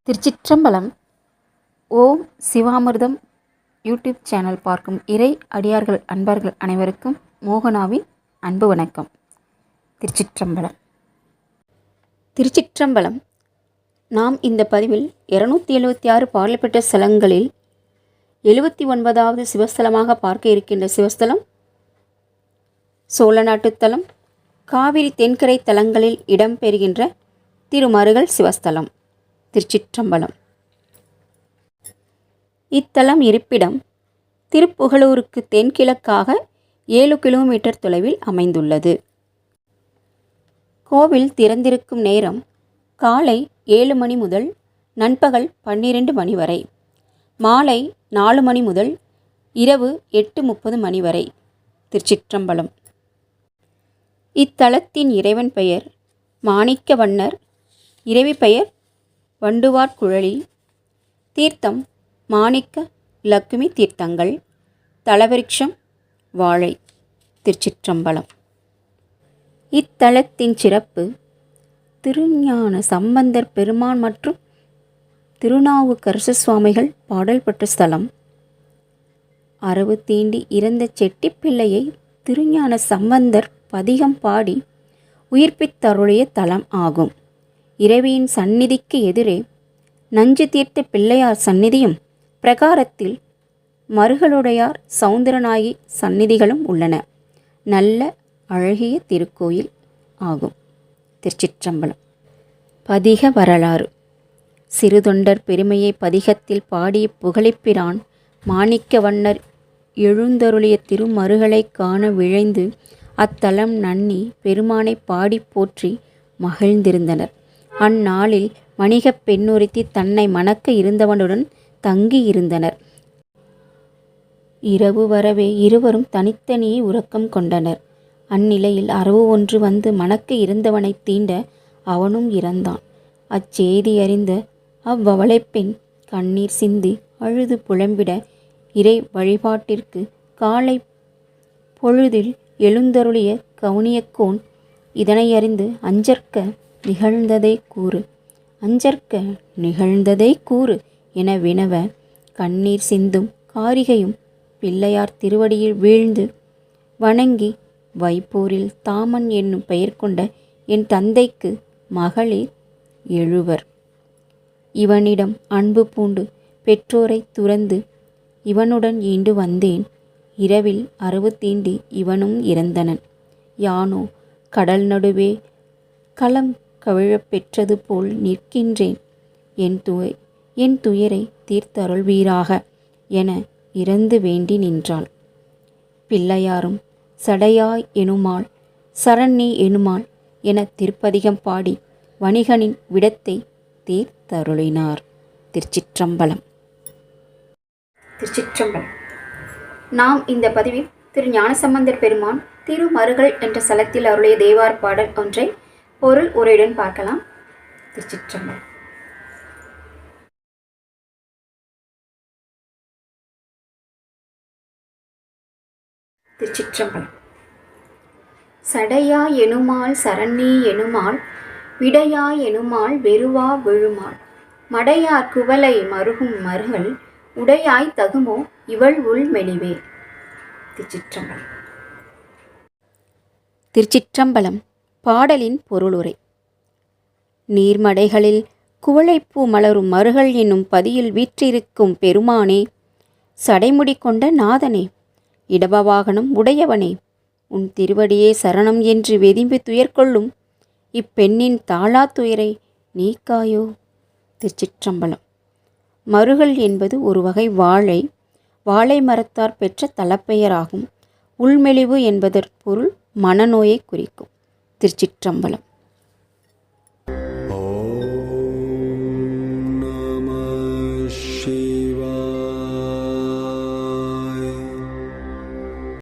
திருச்சிற்றம்பலம். ஓம் சிவாமிர்தம் YouTube channel பார்க்கும் இறை அடியார்கள் அன்பர்கள் அனைவருக்கும் மோகனாவின் அன்பு வணக்கம். திருச்சிற்றம்பலம். திருச்சிற்றம்பலம். நாம் இந்த பதிவில் 276 பாடல்பெற்ற ஸ்தலங்களில் 79வது சிவஸ்தலமாக பார்க்க இருக்கின்ற சிவஸ்தலம் சோழநாட்டுத்தலம், காவிரி தென்கரை தலங்களில் இடம்பெறுகின்ற திருமருகல் சிவஸ்தலம். திருச்சிற்றம்பலம். இத்தலம் இருப்பிடம் திருப்புகலூருக்கு தென்கிழக்காக 7 கிலோமீட்டர் தொலைவில் அமைந்துள்ளது. கோவில் திறந்திருக்கும் நேரம் காலை 7 மணி முதல் நண்பகல் 12 மணி வரை, மாலை 4 மணி முதல் இரவு 8:30 மணி வரை. திருச்சிற்றம்பலம். இத்தலத்தின் இறைவன் பெயர் மாணிக்கவண்ணர், இறைவி பெயர் வண்டுவார்குழலி, தீர்த்தம் மாணிக்க லக்குமி தீர்த்தங்கள், தலவிருட்சம் வாழை. திருச்சிற்றம்பலம். இத்தலத்தின் சிறப்பு திருஞான சம்பந்தர் பெருமான் மற்றும் திருநாவுக்கரசு சுவாமிகள் பாடல் பெற்ற ஸ்தலம். அரவு தீண்டி இறந்த செட்டிப்பிள்ளையை திருஞான சம்பந்தர் பதிகம் பாடி உயிர்ப்பித்தருளிய தலம் ஆகும். இறைவியின் சந்நிதிக்கு எதிரே நஞ்சு தீர்த்த பிள்ளையார் சந்நிதியும் பிரகாரத்தில் மருகளுடையார் சௌந்தரநாயகி சந்நிதிகளும் உள்ளன. நல்ல அழகிய திருக்கோயில் ஆகும். திருச்சிற்றம்பலம். பதிக வரலாறு. சிறுதொண்டர் பெருமையை பதிகத்தில் பாடிய புகழிப்பிரான் மாணிக்கவண்ணர் எழுந்தருளிய திருமருகளை காண விழைந்து அத்தலம் நன்னி பெருமானை பாடி போற்றி மகிழ்ந்திருந்தனர். அந்நாளில் வணிகப் பெண்ணொருத்தி தன்னை மணக்க இருந்தவனுடன் தங்கி இருந்தனர். இரவு வரவே இருவரும் தனித்தனியே உறக்கம் கொண்டனர். அந்நிலையில் அரவு ஒன்று வந்து மணக்க இருந்தவனை தீண்ட அவனும் இறந்தான். அச்செய்தி அறிந்த அவ்வவளைப்பெண் கண்ணீர் சிந்தி அழுது புலம்பிட இறை வழிபாட்டிற்கு காலை பொழுதில் எழுந்தருளிய கவுனியக்கோன் இதனை அறிந்து அஞ்சற்க நிகழ்ந்ததை கூறு, அஞ்சற்க நிகழ்ந்ததை கூறு என வினவ கண்ணீர் சிந்தும் காரிகையும் பிள்ளையார் திருவடியில் வீழ்ந்து வணங்கி வைப்போரில் தாமன் என்னும் பெயர் கொண்ட என் தந்தைக்கு மகளிர் 7 இவனிடம் அன்பு பூண்டு பெற்றோரை துறந்து இவனுடன் ஈண்டு வந்தேன். இரவில் அரவு தீண்டி இவனும் இறந்தனன். யானோ கடல் நடுவே களம் கவிழப் பெற்றது போல் நிற்கின்றேன். என் துயரை தீர்த்தருள்வீராக என இறந்து வேண்டி நின்றாள். பிள்ளையாரும் சடையாய் எனுமாள் சரண்ணி எனுமாள் என திருப்பதிகம் பாடி வணிகனின் விடத்தை தீர்த்தருளினார். திருச்சிற்றம்பலம். திருச்சிற்றம்பலம். நாம் இந்த பதிவில் திரு ஞானசம்பந்தர் பெருமான் திருமருகல் என்ற ஸ்தலத்தில் அருளிய தேவார் பாடல் ஒன்றை பொருள் உரையுடன் பார்க்கலாம். திருச்சிற்றம்பலம். திருச்சிற்றம்பலம். சடையா எனுமாள் சரண்ணி எனுமாள் விடையா எனுமாள் வெறுவா விழுமாள் மடையார் குவலை மருகும் மருகல் உடையாய் தகுமோ இவள் உள் மெலிவே. திருச்சிற்றம்பலம். திருச்சிற்றம்பலம். பாடலின் பொருளுரை. நீர்மடைகளில் குவளைப்பூ மலரும் மருகல் என்னும் பதியில் வீற்றிருக்கும் பெருமானே, சடைமுடி கொண்ட நாதனே, இடபவாகனம் உடையவனே, உன் திருவடியே சரணம் என்று வெதிம்பி துயர்கொள்ளும் இப்பெண்ணின் தாளா துயரை நீக்காயோ. திருச்சிற்றம்பலம். மருகல் என்பது ஒரு வகை வாழை. வாழை மரத்தார் பெற்ற தலப்பெயராகும். உள்மெலிவு என்பதற் பொருள் மனநோயை குறிக்கும். திருச்சிற்றம்பலம்.